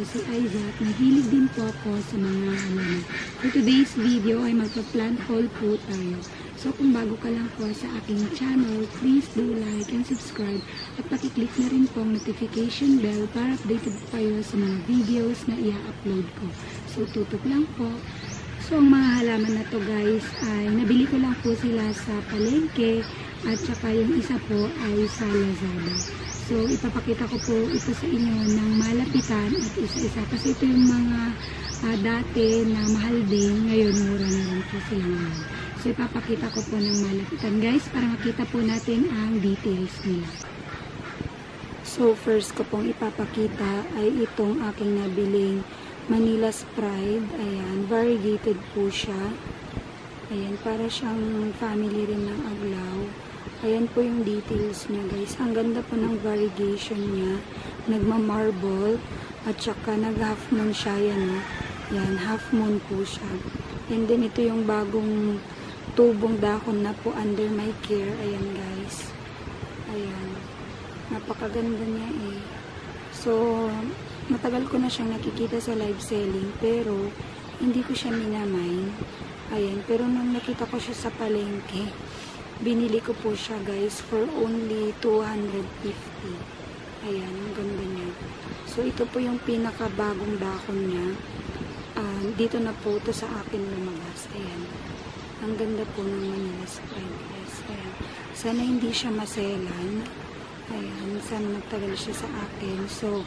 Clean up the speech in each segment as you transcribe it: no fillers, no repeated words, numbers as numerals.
si Isaac. Nahilig din po ako sa mga halaman. For today's video ay magpa-plant haul po tayo. So kung bago ka lang po sa aking channel, please do like and subscribe at pakiclick na rin po ang notification bell para updated po kayo sa mga videos na i-upload ko. So tutok lang po. So ang mga halaman na to guys ay nabili ko lang po sila sa palengke at saka yung isa po ay sa Lazada. So, ipapakita ko po ito sa inyo ng malapitan at isa-isa. Kasi ito yung mga dati na mahal din. Ngayon, mura na rin po sila ngayon. So, ipapakita ko po ng malapitan guys para makita po natin ang details nila. So, first ko pong ipapakita ay itong aking nabiling Manila's Pride. Ayan, variegated po siya. Ayan, para siyang family rin ng aglaw. Ayan po yung details niya guys. Ang ganda po ng variegation niya. Nagma-marble at saka nag-half moon siya. Yan, no? Yan, half moon po siya. And then ito yung bagong tubong dahon na po under my care. Ayan guys. Ayan. Napakaganda niya eh. So, matagal ko na siyang nakikita sa live selling pero hindi ko siya minamain. Ayan. Pero nung nakita ko siya sa palengke, binili ko po siya guys for only 250. Ayan, ang ganda niya. So, ito po yung pinakabagong dahon niya. Dito na po ito sa akin lumabas. Ayan. Ang ganda po ng Manila's Pride guys. Ayan. Sana hindi siya maselan. Ayan. Sana magtagal siya sa akin. So,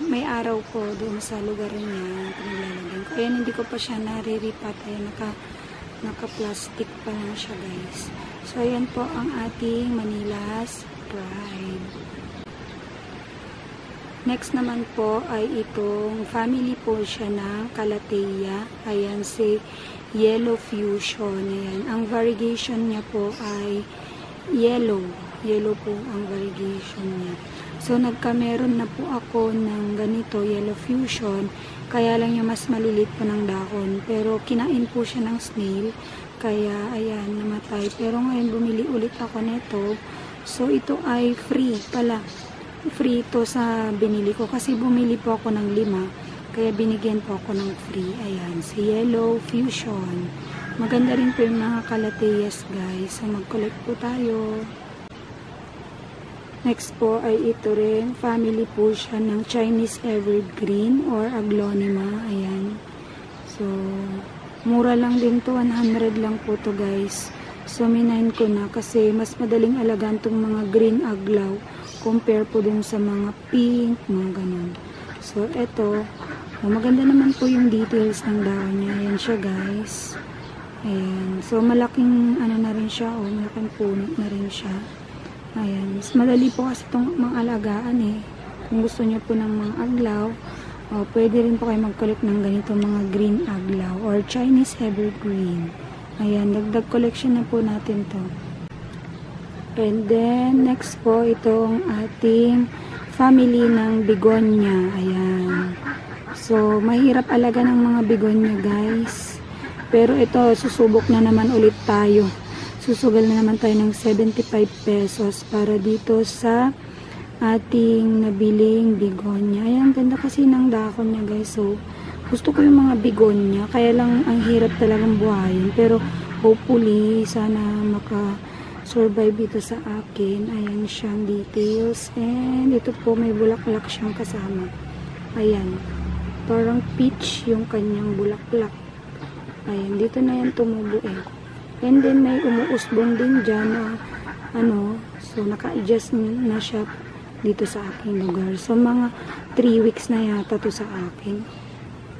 may araw po doon sa lugar niya. Pinaglalagyan ko. Ayan, hindi ko pa siya nariripat. Ayan, naka-plastic pa lang siya guys. So ayan po ang ating Manila's Pride. Next naman po ay itong family po siya ng Calathea. Ayan si Yellow Fusion. Ayan. Ang variegation niya po ay yellow. Yellow po ang variegation niya. So nagkameron na po ako ng ganito, Yellow Fusion. Kaya lang yung mas malilit po ng dahon. Pero kinain po siya ng snail. Kaya ayan, namatay. Pero ngayon bumili ulit ako nito. So ito ay free pala. Free ito sa binili ko. Kasi bumili po ako ng 5. Kaya binigyan po ako ng free. Ayan, si Yellow Fusion. Maganda rin po yung mga Calatheas guys. So mag-collect po tayo. Next po ay ito rin. Family po siya ng Chinese Evergreen or Aglonema. Ayan. So, mura lang din to. 100 lang po to guys. So, minain ko na kasi mas madaling alagaan tong mga green aglaw compare po dun sa mga pink, mga ganun. So, ito. Maganda naman po yung details ng dahon niya. Ayan siya guys. Ayan. So, malaking ano na rin siya. Malaking punot na rin siya. Ayan, mas madali po kasi itong mga alagaan eh. Kung gusto niyo po ng mga aglaw, pwede rin po kayo mag-collect ng ganito mga green aglaw or Chinese Evergreen. Ayan, dagdag collection na po natin to. And then, next po itong ating family ng begonia. Ayan. So, mahirap alaga ng mga begonia guys. Pero ito, susubok na naman ulit tayo. Susugal na naman tayo ng 75 pesos para dito sa ating nabiling begonia. Ayan, ganda kasi ng dahon niya guys. So, gusto ko yung mga begonia. Kaya lang ang hirap talagang buhayin. Pero hopefully, sana maka-survive ito sa akin. Ayan siyang details. And ito po, may bulaklak siyang kasama. Ayan. Parang peach yung kanyang bulaklak. Ayan, dito na yan tumubo eh. And then may umuusbong din dyan na so naka-adjust na siya dito sa aking lugar. So mga 3 weeks na yata to sa akin.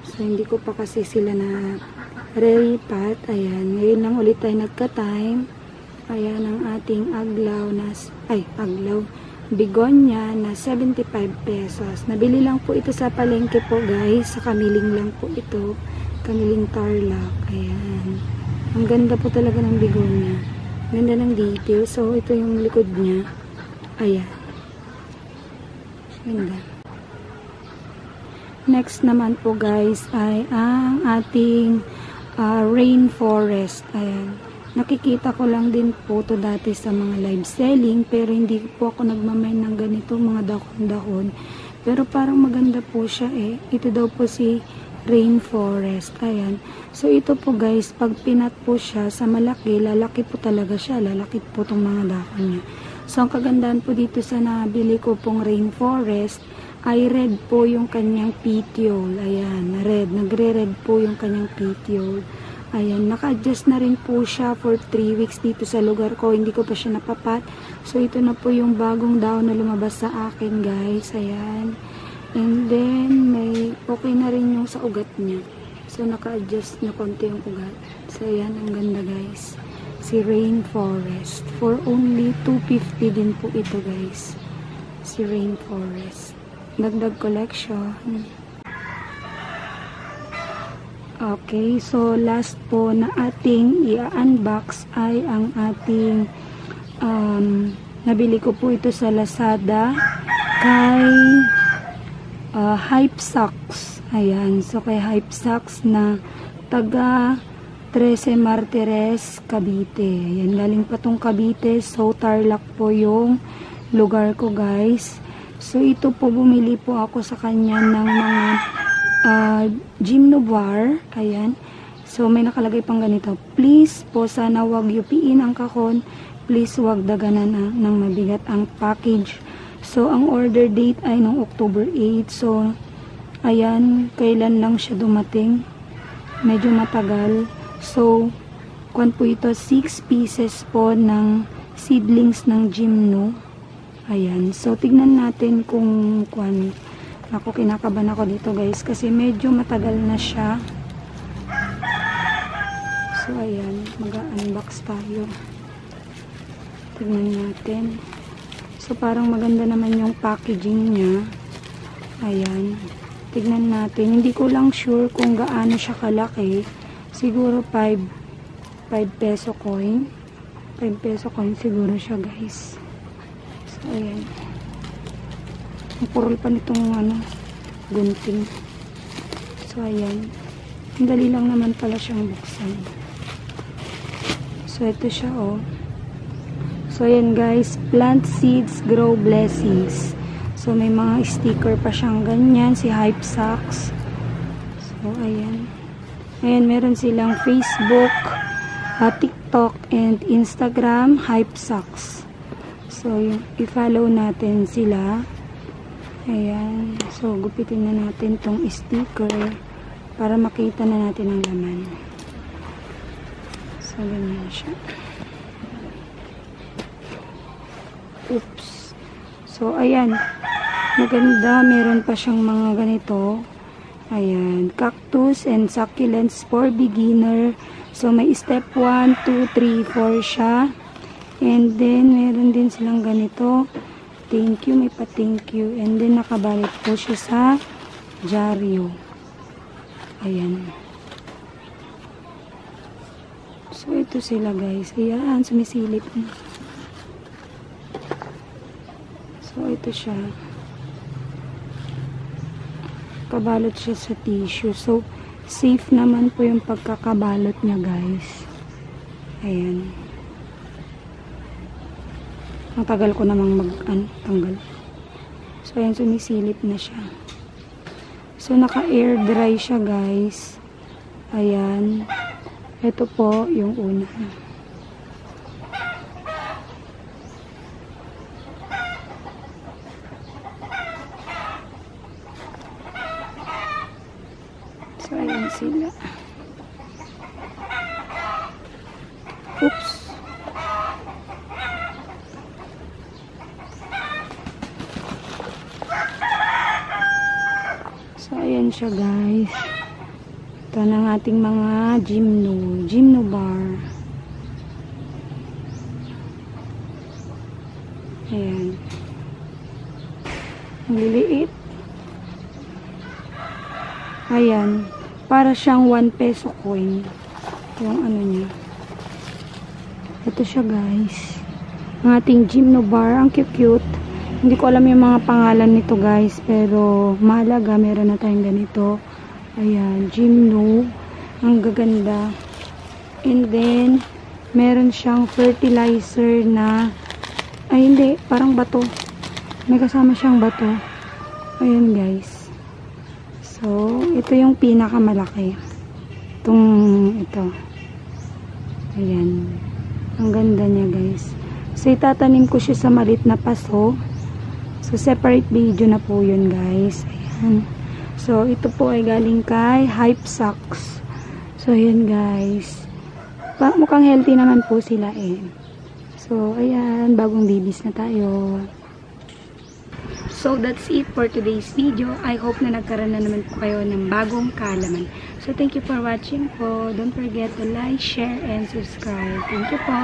So hindi ko pa kasi sila na re-repat. Ayan, ngayon lang ulit tayo nagka-time. Ayan ang ating aglaw begonia na 75 pesos. Nabili lang po ito sa palengke po guys. Sa Kamiling lang po ito. Kamiling Tarlac. Ayan. Ang ganda po talaga ng begonia. Ganda ng detail. So, ito yung likod niya. Ayan. Ganda. Next naman po guys ay ang ating rainforest. Ayan. Nakikita ko lang din po to dati sa mga live selling pero hindi po ako nagmamain ng ganito mga dahon-dahon. Pero parang maganda po siya eh. Ito daw po si rainforest. Ayan. So, ito po guys, pag pinat po siya sa malaki, lalaki po talaga siya. Lalaki po itong mga dahon niya. So, ang kagandahan po dito sa nabili ko pong rainforest, ay red po yung kanyang petiole. Ayan, red. Nagre-red po yung kanyang petiole. Ayan, naka-adjust na rin po siya for 3 weeks dito sa lugar ko. Hindi ko pa siya napapat. So, ito na po yung bagong daon na lumabas sa akin, guys. Ayan. And then, may okay na rin yung sa ugat niya. So, naka-adjust na konti yung ugat. So, ayan, ang ganda, guys. Si rainforest. For only 250 din po ito, guys. Si rainforest. Dagdag collection. Okay, so last po na ating i-unbox ay ang ating nabili ko po ito sa Lazada kay Hype Socks. Ayan, so kay Hype Socks na taga 13 Martires, Cavite. Ayan, galing pa tong Cavite, so Tarlac po yung lugar ko, guys. So ito po, bumili po ako sa kanya ng mga Gymnobar. Ayan. So, may nakalagay pang ganito. Please po, sana wag yupiin ang kahon. Please wag daganan ng mabigat ang package. So, ang order date ay noong October 8. So, ayan, kailan lang siya dumating. Medyo matagal. So, kwan po ito, 6 pieces po ng seedlings ng Gymno. Ayan. So, tignan natin kung kwan. Ako, kinakabahan ako dito, guys, kasi medyo matagal na siya. So, ayan, mag-unbox tayo. Tignan natin. So, parang maganda naman yung packaging niya. Ayan. Tignan natin. Hindi ko lang sure kung gaano siya kalaki. Siguro 5 peso coin. 5 peso coin siguro siya, guys. So, ayan. Ang purol pa nitong gunting. So, ayan. Ang dali lang naman pala siyang buksan. So, ito siya, oh. So, ayan, guys. Plant seeds, grow blessings. So, may mga sticker pa siyang ganyan. Si Hype Socks. So, ayan. Ayan, meron silang Facebook, TikTok, and Instagram, Hype Socks. So, i-follow natin sila. Ayan. So, gupitin na natin tong sticker para makita na natin ang laman. So, ganyan siya. Oops. So, ayan. Maganda. Meron pa siyang mga ganito. Ayan. Cactus and succulents for beginner. So, may step 1, 2, 3, 4 siya. And then, meron din silang ganito. Thank you, may pa-thank you. And then, nakabalot po siya sa dyaryo. Ayan. So, ito sila, guys. Ayan, sumisilip na. So, ito siya. Kabalot siya sa tissue. So, safe naman po yung pagkakabalot niya, guys. Ayan. Ang tagal ko namang tanggal. So, ayan, sumisilip na siya. So, naka-air dry siya, guys. Ayan. Ito po yung una. So, ayan sila. Oops. So, ayan siya, guys. Ito ng ating mga Gymnobar. Ayan. Ang liliit. Ayan. Para siyang 1 peso coin. Yung ano niya. Ito siya, guys. Ang ating Gymnobar. Ang cute. Hindi ko alam yung mga pangalan nito, guys, pero mahalaga, meron na tayong ganito. Ayan, Gymno. Ang gaganda. And then, meron siyang fertilizer na, ay hindi, parang bato. May kasama siyang bato. Ayan guys. So, ito yung pinakamalaki. Ito. Ayan. Ang ganda niya guys. So, itatanim ko siya sa malit na paso. So, separate video na po yun guys. Ayan. So, ito po ay galing kay Hype Socks. So, ayan guys. Mukhang healthy naman po sila eh. So, ayan. Bagong babies na tayo. So, that's it for today's video. I hope na nagkaroon na naman po kayo ng bagong kaalaman. So, thank you for watching po. Don't forget to like, share, and subscribe. Thank you po.